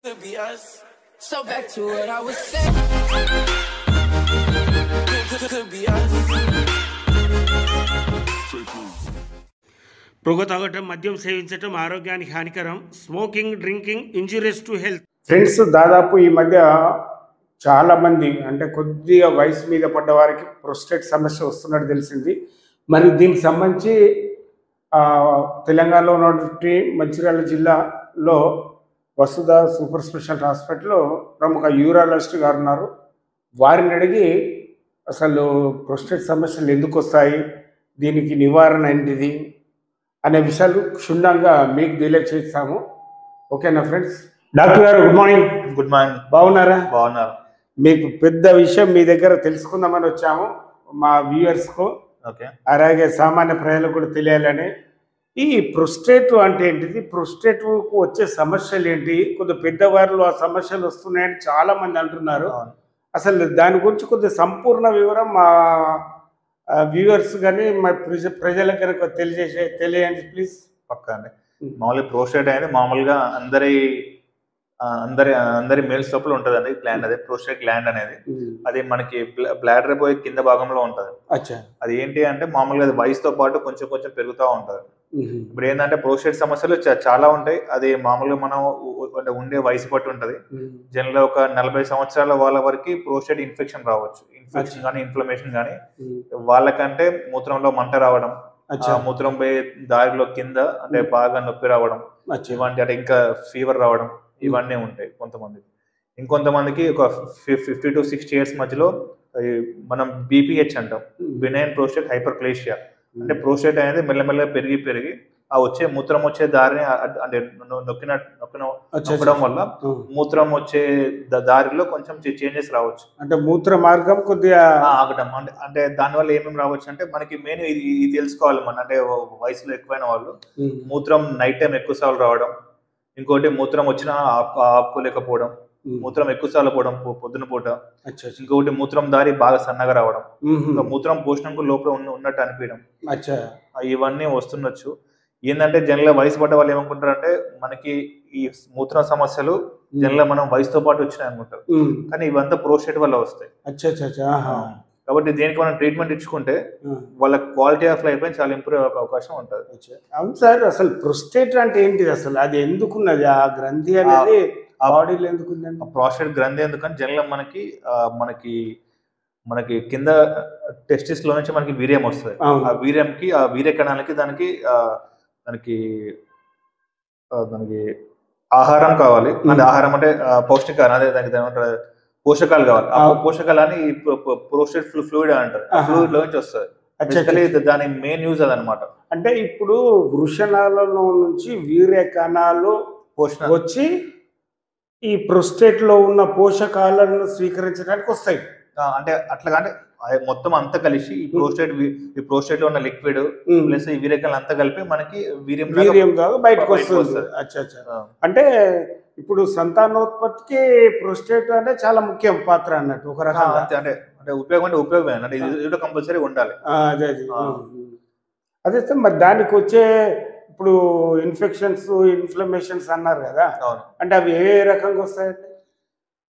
Could be us. So back to what I was saying. Could be us. పొగ తాగటం, మద్యం సేవించటం ఆరోగ్యానికి హానికరం. Smoking, drinking injurious to health. Friends, దాదాపు ఈ మధ్య చాలామంది అంటే కొద్దిగా వయసు మీద పడ్డ వారికి ప్రోస్టేట్ సమస్య వస్తున్నట్టు తెలిసింది. మరి దీనికి సంబంధించి తెలంగాణలో ఉన్నటువంటి మంచిర్యాల జిల్లాలో వసుధ సూపర్ స్పెషాలిటీ హాస్పిటల్లో ప్రముఖ యూరాలజిస్ట్ గారు ఉన్నారు. వారిని అడిగి అసలు ప్రోస్టేట్ సమస్యలు ఎందుకు వస్తాయి, దీనికి నివారణ ఏంటిది అనే విషయాలు క్షుణ్ణంగా మీకు తెలియచేస్తాము. ఓకేనా ఫ్రెండ్స్? డాక్టర్ గారు గుడ్ మార్నింగ్. Good morning. బాగున్నారా? బాగున్నారు. మీకు పెద్ద విషయం మీ దగ్గర తెలుసుకుందామని వచ్చాము, మా వ్యూవర్స్కు ఓకే, అలాగే సామాన్య ప్రజలకు కూడా తెలియాలని. ఈ ప్రోస్టేట్ అంటే ఏంటిది, ప్రోస్టేట్కు వచ్చే సమస్యలు ఏంటి, కొద్దిగా పెద్దవారిలో ఆ సమస్యలు వస్తున్నాయని చాలా మంది అంటున్నారు. అసలు దాని గురించి కొద్దిగా సంపూర్ణ వివరం మా వ్యూవర్స్ కానీ మా ప్రజలకు కనుక తెలియండి ప్లీజ్. పక్కా అండి. మామూలుగా ప్రోస్టేట్ అనేది మామూలుగా అందరి మేల్స్ లోపల ఉంటుంది అండి గ్లాండ్. అదే ప్రోస్టేట్ గ్లాండ్ అనేది అది మనకి బ్లాడర్ పోయి కింద భాగంలో ఉంటుంది. అది ఏంటి అంటే మామూలుగా అది వయసుతో పాటు కొంచెం కొంచెం పెరుగుతూ ఉంటుంది. ఇప్పుడు ఏంటంటే ప్రోస్టేట్ సమస్యలు చాలా ఉంటాయి. అది మామూలుగా మనం ఉండే వయసు బట్టి ఉంటుంది. జనరల్ ఒక 40 సంవత్సరాల వాళ్ళ వరకు ప్రోస్టేట్ ఇన్ఫెక్షన్ రావచ్చు. ఇన్ఫెక్షన్ కానీ ఇన్ఫ్లమేషన్ కానీ, వాళ్ళకంటే మూత్రంలో మంట రావడం, మూత్రం పోయే దారిలో కింద అంటే బాగా నొప్పి రావడం, ఇవంటి అంటే ఇంకా ఫీవర్ రావడం, ఇవన్నీ ఉంటాయి కొంతమందికి. ఇంకొంతమందికి ఒక 50 to 60 years మధ్యలో మనం బీపీహెచ్ అంటాం, బినైన్ ప్రోస్టేట్ హైపర్ప్లేషియా. అంటే ప్రోస్టేట్ అనేది మెల్లమెల్లగా పెరిగి ఆ మూత్రం వచ్చే దారిని అంటే నొక్కడం వల్ల మూత్రం వచ్చే దారిలో కొంచెం చేంజెస్ రావచ్చు. అంటే మూత్ర మార్గం కొద్దిగా ఆగటం అంటే దానివల్ల ఏమేమి రావచ్చు అంటే మనకి మెయిన్ ఇది తెలుసుకోవాలి. మన అంటే వయసులో ఎక్కువైన వాళ్ళు మూత్రం నైట్ టైం ఎక్కువ సార్లు రావడం, ఇంకోటి మూత్రం వచ్చినా ఆపుకోలేకపోవడం, మూత్రం ఎక్కువ సార్లు పోవడం పొద్దున పూట, ఇంకొకటి మూత్రం దారి బాగా సన్నగా రావడం, మూత్రం పోషణకు లోపల ఉన్నట్టు అనిపించడం, ఇవన్నీ వస్తుండొచ్చు. ఏంటంటే జనరల్ వయసు పడ్డ వాళ్ళు ఏమనుకుంటారు అంటే మనకి ఈ మూత్ర సమస్యలు జనరల్ మనం వయసుతో పాటు వచ్చినాయి అనుకుంటారు, కానీ ఇవంతా ప్రోస్టేట్ వల్ల వస్తాయి. కాబట్టి దేనికి మనం ట్రీట్మెంట్ ఇచ్చుకుంటే వాళ్ళ క్వాలిటీ ఆఫ్ లైఫ్ చాలా ఇంప్రూవ్ అయ్యే అవకాశం ఉంటుంది. అవును సార్, అసలు ప్రోస్టేట్ అంటే ఏంటిది, అసలు అది ఎందుకున్నది, ఆ గ్రంథి అనేది బాడీలో ఎందుకుందండి? ప్రోస్టేట్ గ్రంథి ఎందుకని జనరల్ మనకి కింద టెస్టిస్ లో నుంచి మనకి వీర్యం వస్తుంది. ఆ వీర్య కణాలకి దానికి ఆహారం కావాలి. అంటే ఆహారం అంటే పౌష్టికాహారం, అదే దానికి పోషకాలు కావాలి. ఆ పోషకాలని ప్రోస్టేట్ ఫ్లూయిడ్ అంటారు. ఫ్లూయిడ్ లో నుంచి వస్తుంది. దాని మెయిన్ యూజ్ అదనమాట. అంటే ఇప్పుడు వృషణాలలో నుంచి వీర్య కణాలు వచ్చి ఈ ప్రోస్టేట్ లో ఉన్న పోషకాలను స్వీకరించడానికి వస్తాయి. అంటే అట్లా అంటే మొత్తం అంతా కలిసి ఈ ప్రోస్టేట్ లో ఉన్న లిక్విడ్ ప్లస్ ఈ వీర్యకణాలు అంతా కలిపి మనకి వీర్యం బయటకు వస్తుంది. అంటే ఇప్పుడు సంతానోత్పత్తికి ప్రోస్టేట్ అంటే చాలా ముఖ్యం పాత్ర అన్నట్టు ఒక రకంగా. అంటే ఉపయోగమే అంటే ఇది కంపల్సరీ ఉండాలి. అదే మరి దానికి వచ్చే ఇప్పుడు ఇన్ఫ్లమేషన్స్ అన్నారు కదా, అంటే అవి ఏ రకంగా వస్తాయండి?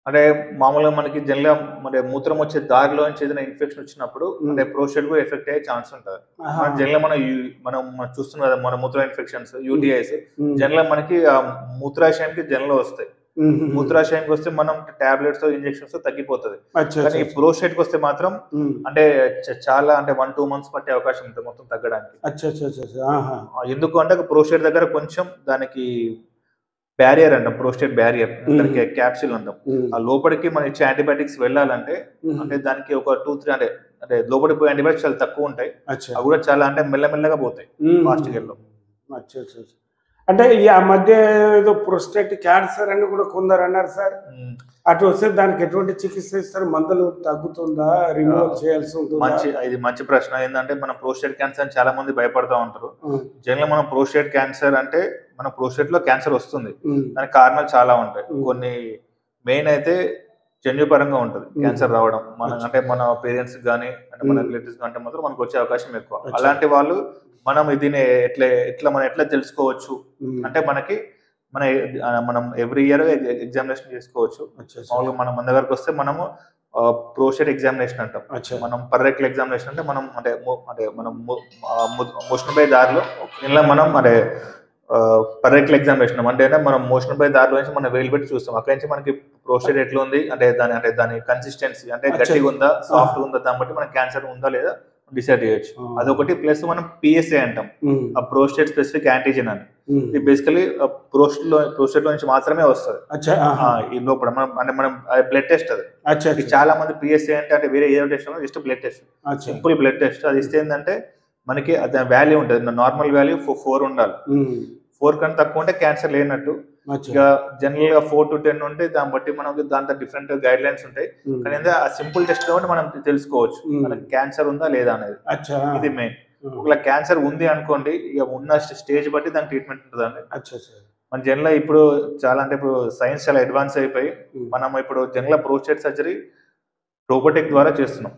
అంటే మామూలుగా మనకి జనరల్ అంటే మూత్రం వచ్చే దారిలో నుంచి ఏదైనా ఇన్ఫెక్షన్ వచ్చినప్పుడు అంటే ప్రోస్టేట్ కూడా ఎఫెక్ట్ అయ్యే ఛాన్స్ ఉంటుంది. జనరల్ మనం చూస్తున్నాం కదా, మన మూత్ర ఇన్ఫెక్షన్స్ యూటీఐస్ జనరల్ మనకి మూత్రాశయానికి జనరల్ వస్తాయి. మూత్రాశయానికి వస్తే మనం టాబ్లెట్స్ ఇంజెక్షన్స్ తగ్గిపోతుంది. కానీ ఈ ప్రోస్టేట్ కి వస్తే మాత్రం అంటే చాలా అంటే 1-2 months పట్టే అవకాశం ఉంటుంది మొత్తం తగ్గడానికి. ఎందుకు అంటే ప్రోస్టేట్ దగ్గర కొంచెం దానికి బ్యారియర్ అంటాం, ప్రోస్టేట్ బ్యారియర్, క్యాప్సిల్ అంటాం. ఆ లోపలికి మనం ఇచ్చే యాంటీబయాటిక్స్ వెళ్ళాలంటే అంటే దానికి ఒక 2-3 అంటే లోపలికి పోయే యాంటీబయాటిక్స్ చాలా తక్కువ ఉంటాయి. అవి కూడా చాలా అంటే మెల్లమెల్లగా పోతాయి ఫాస్ట్ గా. అంటే ఆ మధ్య ఏదో ప్రోస్టేట్ క్యాన్సర్ అని కూడా కొందరు అన్నారు సార్, అటు వస్తే దానికి ఎటువంటి చికిత్స ఇస్తారు, మందులు తగ్గుతుందా, రిమూవ్ చేయాల్సి ఉంటుందా? ఇది మంచి ప్రశ్న. ఏంటంటే మన ప్రోస్టేట్ క్యాన్సర్ అని చాలా మంది భయపడుతూ ఉంటారు. జనరల్ మనం ప్రోస్టేట్ క్యాన్సర్ అంటే మన ప్రోస్టేట్ లో క్యాన్సర్ వస్తుంది, దానికి కారణాలు చాలా ఉంటాయి. కొన్ని మెయిన్ అయితే జన్యుపరంగా ఉంటుంది క్యాన్సర్ రావడం. మన పేరెంట్స్ కానీ అంటే మన రిలేటివ్స్ అంటే మాత్రం మనకు వచ్చే అవకాశం ఎక్కువ. అలాంటి వాళ్ళు మనం దీన్ని ఎట్లా తెలుసుకోవచ్చు అంటే మనకి మనం ఎవ్రీ ఇయర్ ఎగ్జామినేషన్ చేసుకోవచ్చు. మామూలుగా మన దగ్గరకు వస్తే మనము ప్రోస్టేట్ ఎగ్జామినేషన్ అంటాం. మనం పర్రెక్టల్ ఎగ్జామినేషన్ అంటే మనం మనం మోషన్ బై దారిలో ఇలా మనం పర్రెక్టల్ ఎగ్జామినేషన్ అంటే మనం మోషన్ బై దారిలో నుంచి మనం వేలు పెట్టి చూస్తాం. అక్కడి నుంచి మనకి ప్రోస్టేట్ ఎట్లా ఉంది అంటే దాని కన్సిస్టెన్సీ అంటే గట్టిగా ఉందా సాఫ్ట్ ఉందా దాన్ని బట్టి మనకి క్యాన్సర్ ఉందా లేదా డిసైడ్ చేయొచ్చు. అదొకటి. ప్లస్ మనం పిఎస్ఏ అంటాం, ఆ ప్రోస్టేట్ స్పెసిఫిక్ యాంటీజెన్ అని. ఇది బేసికలీ ప్రోస్టేట్ లో నుంచి మాత్రమే వస్తుంది ఈ లోపల. మనం బ్లడ్ టెస్ట్ అది. చాలా మంది పిఎస్ఏ అంటే వేరే ఏదో test just blood test, simple blood test. అది ఇస్తే ఏంటంటే మనకి అది వాల్యూ ఉంటుంది, నార్మల్ వాల్యూ 4 ఉండాలి. 4 కన్నా తక్కువ ఉంటే క్యాన్సర్ లేనట్టు. ఇక జనరల్ గా 4 to 10 ఉంటే దాన్ని బట్టి మనకి దాంట్లో డిఫరెంట్ గైడ్ లైన్స్ ఉంటాయి. కానీ ఆ సింపుల్ టెస్ట్ లో మనం తెలుసుకోవచ్చు మనకి క్యాన్సర్ ఉందా లేదా అనేది. ఇది మెయిన్. ఒకవేళ క్యాన్సర్ ఉంది అనుకోండి, ఇక ఉన్న స్టేజ్ బట్టి దానికి ట్రీట్మెంట్ ఉంటుందండి. మన జనరల్ ఇప్పుడు చాలా ఇప్పుడు సైన్స్ చాలా అడ్వాన్స్ అయిపోయి మనం ఇప్పుడు జనరల్ ప్రోస్టేట్ సర్జరీ రోబోటిక్ ద్వారా చేస్తున్నాం.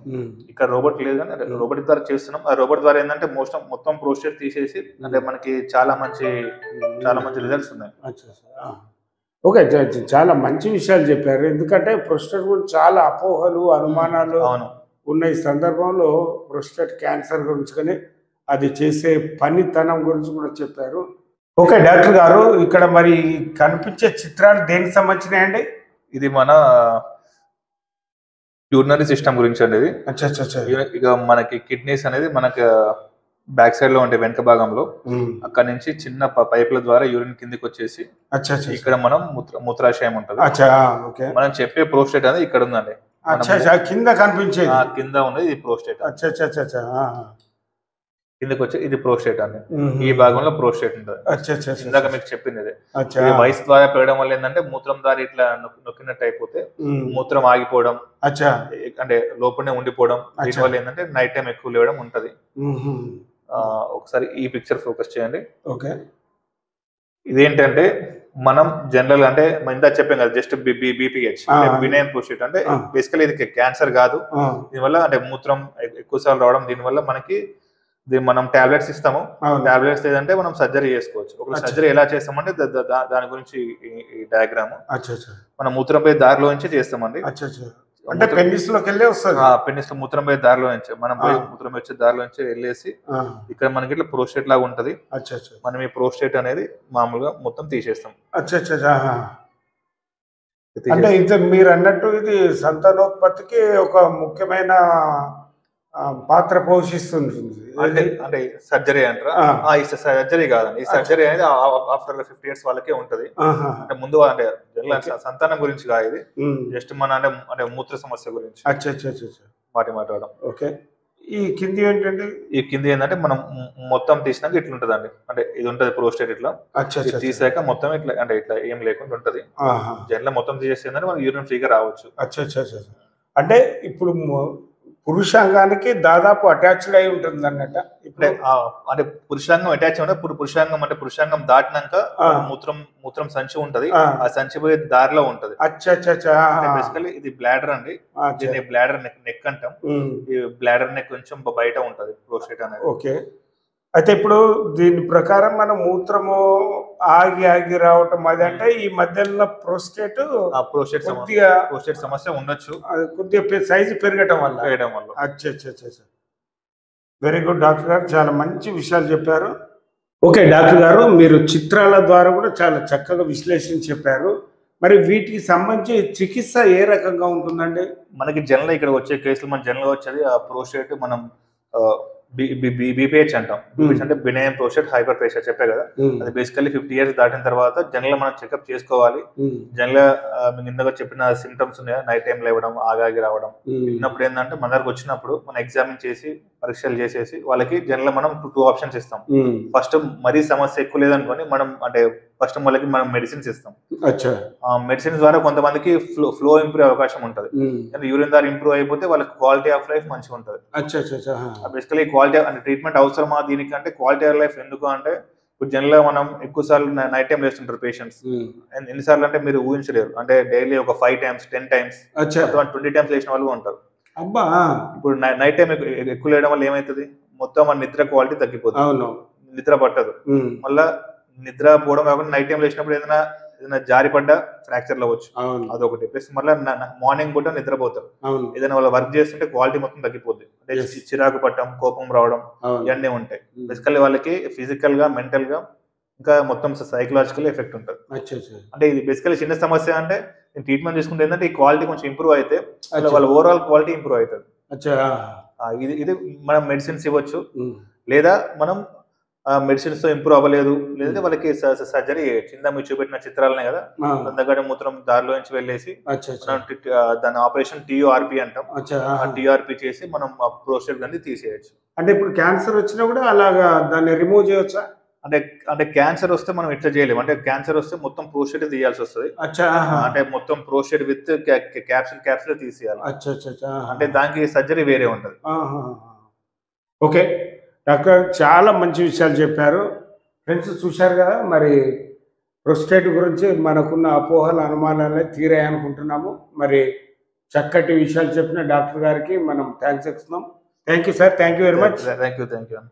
ఇక్కడ రోబోట్ లేదు కానీ రోబోటిక్ ద్వారా చేస్తున్నాం. ఆ రోబోట్ ద్వారా ఏంటంటే మొత్తం ప్రోస్టేట్ తీసేసి అంటే మనకి చాలా మంచి రిజల్ట్స్ ఉన్నాయి. ఓకే, చాలా మంచి విషయాలు చెప్పారు. ఎందుకంటే ప్రోస్టేట్ గురించి చాలా అపోహలు అనుమానాలు ఉన్న ఈ సందర్భంలో ప్రోస్టేట్ క్యాన్సర్ గురించి కానీ అది చేసే పనితనం గురించి కూడా చెప్పారు. ఓకే డాక్టర్ గారు, ఇక్కడ మరి కనిపించే చిత్రాలు దేనికి సంబంధించినాయండి? ఇది మన యూరినరీ సిస్టమ్ గురించి అనేది. ఇక మనకి కిడ్నీస్ అనేది మనకి బ్యాక్ సైడ్ లో ఉంటే వెనక భాగంలో అక్కడ నుంచి చిన్న పైపుల ద్వారా యూరిన్ కిందికి వచ్చేసి ఇక్కడ మనం మూత్రాశయం ఉంటుంది. మనం చెప్పే ప్రోస్టేట్ అనేది ఇక్కడ ఉందండి, కింద కనిపించే కింద ఉన్నది ఇది ప్రోస్టేట్. కిందకి వచ్చి ఇది ప్రోస్టేట్ అండి. ఈ భాగంలో ప్రోస్టేట్ ఉంటుంది. ఇందాక మీకు చెప్పింది ఇది వయసు ద్వారా పెరగడం వల్ల ఏంటంటే మూత్రం ద్వారా ఇట్లా నొక్కినట్టు అయిపోతే మూత్రం ఆగిపోవడం అంటే లోపలనే ఉండిపోవడం. దీనివల్ల ఏంటంటే నైట్ టైం ఎక్కువ లేవడం ఉంటది. ఒకసారి ఈ పిక్చర్ ఫోకస్ చేయండి. ఇదేంటంటే మనం జనరల్ అంటే ఇందా చెప్పాం కదా జస్ట్ బీపీహెచ్ బినైన్ ప్రోస్టేట్ అంటే బేసికలీ ఇది క్యాన్సర్ కాదు. దీనివల్ల అంటే మూత్రం ఎక్కువసార్లు రావడం, దీనివల్ల మనకి మనం టాబ్లెట్స్ ఇస్తాము. టాబ్లెట్స్ లేదంటే మనం సర్జరీ చేసుకోవచ్చు. ఒక సర్జరీ ఎలా చేస్తామంటే దాని గురించి ఈ డయాగ్రామ్ మనం మూత్రంపై దారిలో నుంచి చేస్తామండి. అంటే పెన్నిస్ లోకి వెళ్ళి వస్తుంది. పెన్నిస్ లో మూత్రంపై దారిలో నుంచి మనం పోయి మూత్రం వచ్చే దారిలో నుంచి వెళ్ళేసి ఇక్కడ మనకి ఇట్లా ప్రోస్టేట్ లాగా ఉంటది. మనం ఈ ప్రోస్టేట్ అనేది మామూలుగా మొత్తం తీసేస్తాం. అంటే ఇది మీరు అన్నట్టు ఇది సంతానోత్పత్తికి ఒక ముఖ్యమైన పాత్ర పోషిస్తుంటుంది. అంటే సర్జరీ అంటారా? ఈ సర్జరీ కాదండి. ఈ సర్జరీ అనేది ఆఫ్టర్ 50 years వాళ్ళకే ఉంటది. అంటే ముందు అంటే సంతానం గురించి కాదు, ఇది జస్ట్ మన అంటే మూత్ర సమస్య గురించి మాట్లాడడం. ఓకే, ఈ కింది ఏంటంటే ఈ కింది ఏంటంటే మనం మొత్తం తీసినాక ఇట్లా ఉంటదండి. అంటే ఇది ఉంటది ప్రోస్టేట్ ఇట్లా తీసాక మొత్తం ఇట్లా అంటే ఇట్లా ఏం లేకుండా ఉంటది. జనరల్ మొత్తం తీసేసిందంటే మనం యూరిన్ ఫ్రీగా రావచ్చు. అంటే ఇప్పుడు పురుషాంగానికి దాదాపు అటాచ్డ్ అయి ఉంటుంది అన్నట్ట. అంటే పురుషాంగం అటాచ్ ఉంటే పురుషాంగం దాటినాక మూత్రం సంచి ఉంటది. ఆ సంచి పోయే దారిలో ఉంటది. బేసికలీ ఇది బ్లాడర్ అండి. దీన్ని బ్లాడర్ నెక్ అంటాం. ఈ బ్లాడర్ నెక్ కొంచెం బయట ఉంటది ప్రోస్టేట్ అనేది. ఓకే, అయితే ఇప్పుడు దీని ప్రకారం మనం మూత్రము ఆగి రావటం అది అంటే ఈ మధ్యలో ప్రోస్టేట్ సమస్య ఉండొచ్చు, కొద్దిగా సైజు పెరగటం వల్ల. వెరీ గుడ్ డాక్టర్ గారు, చాలా మంచి విషయాలు చెప్పారు. ఓకే డాక్టర్ గారు, మీరు చిత్రాల ద్వారా కూడా చాలా చక్కగా విశ్లేషణ చెప్పారు. మరి వీటికి సంబంధించి చికిత్స ఏ రకంగా ఉంటుందండి? మనకి జనరల్ ఇక్కడ వచ్చే కేసులు మన జనరల్ వచ్చేది ఆ ప్రోస్టేట్ మనం బీపీహెచ్ అంటాం. అంటే బినైన్ ప్రోస్టేట్ హైపర్ ప్రెషర్ చెప్పే కదా. అది బేసికల్లీ 50 years దాటిన తర్వాత జనరల్ మనం చెకప్ చేసుకోవాలి. జనరల్ మీకు ఇందాక చెప్పిన సిమ్టమ్స్ ఉన్నాయా, నైట్ టైం లేవడం, ఆగాగి రావడం, ఉన్నప్పుడు ఏంటంటే మన దగ్గరకు వచ్చినప్పుడు మనం ఎగ్జామిన్ చేసి పరీక్షలు చేసేసి వాళ్ళకి జనరల్ మనం 2 ఆప్షన్స్ ఇస్తాం. ఫస్ట్ మరీ సమస్య ఎక్కువ లేదనుకోని మనం అంటే ఫస్ట్ వాళ్ళకి మనం మెడిసిన్స్ ఇస్తాం. మెడిసిన్స్ ద్వారా కొంతమందికి ఫ్లో ఇంప్రూవ్ అవకాశం ఉంటుంది. యూరిన్ ద్వారా ఇంప్రూవ్ అయిపోతే వాళ్ళకి క్వాలిటీ ఆఫ్ లైఫ్ మంచిగా ఉంటుంది. బేసికలీ క్వాలిటీ అంటే ట్రీట్మెంట్ అవసరమా దీనికంటే క్వాలిటీ ఆఫ్ లైఫ్ ఎందుకు అంటే ఇప్పుడు జనరల్ గా మనం ఎక్కువ సార్లు నైట్ టైం వేస్తుంటారు పేషెంట్స్. ఎన్నిసార్లు అంటే మీరు ఊహించలేరు. అంటే డైలీ ఒక 5 times 10 times 20 times లేచిన వాళ్ళు ఉంటారు. ఇప్పుడు నైట్ టైం ఎక్కువ లేయడం వల్ల ఏమైతుంది, మొత్తం మన నిద్ర క్వాలిటీ తగ్గిపోతుంది, నిద్ర పట్టదు. మళ్ళా నిద్రపోవడం కాకుండా నైట్ టైం లేచినప్పుడు ఏదైనా జారిపడ్డ ఫ్రాక్చర్లు అవ్వచ్చు, అదొకటి. ప్లస్ మళ్ళీ మార్నింగ్ పూట నిద్రపోతారు, ఏదైనా వాళ్ళ వర్క్ చేస్తుంటే క్వాలిటీ మొత్తం తగ్గిపోద్ది, అంటే చిరాకు పట్టడం, కోపం రావడం ఇవన్నీ ఉంటాయి. బేసికల్లీ వాళ్ళకి ఫిజికల్ గా, మెంటల్ గా, ఇంకా మొత్తం సైకలాజికల్ ఎఫెక్ట్ ఉంటుంది. అంటే ఇది బేసికల్లీ చిన్న సమస్య. అంటే ట్రీట్మెంట్ తీసుకుంటే ఏంటంటే ఈ క్వాలిటీ కొంచెం ఇంప్రూవ్ అయితే వాళ్ళ ఓవరాల్ క్వాలిటీ ఇంప్రూవ్ అవుతుంది. ఇది మనం మెడిసిన్స్ ఇవ్వచ్చు, లేదా మనం మెడిసిన్స్ తో ఇంప్రూవ్ అవ్వలేదు లేదంటే వాళ్ళకి సర్జరీ చేయొచ్చు. కింద మీరు చూపెట్టిన చిత్రాలనే కదా, అందగడ మూత్రం దారిలో నుంచి వెళ్ళేసి దాని ఆపరేషన్ TURP అంటాం, TURP చేసి మనం ప్రోస్టేట్ గంది తీసేయచ్చు. అంటే ఇప్పుడు క్యాన్సర్ వచ్చినా కూడా అలాగా దాన్ని రిమూవ్ చేయొచ్చా? అంటే క్యాన్సర్ వస్తే మనం ఇట్లా చేయలేము. అంటే క్యాన్సర్ వస్తే మొత్తం ప్రోస్టేట్ తీయాల్సి వస్తుంది. అంటే మొత్తం ప్రోస్టేట్ విత్ క్యాప్సిల్ తీసేయాలి. అంటే దానికి సర్జరీ వేరే ఉంటుంది. ఓకే డాక్టర్, చాలా మంచి విషయాలు చెప్పారు. ఫ్రెండ్స్ చూశారు కదా, మరి ప్రోస్టేట్ గురించి మనకున్న అపోహలు, అనుమానాలే తీరాయి అనుకుంటున్నాము. మరి చక్కటి విషయాలు చెప్పిన డాక్టర్ గారికి మనం థ్యాంక్స్ చెప్తున్నాం. Thank you sir, thank you very much. Thank you.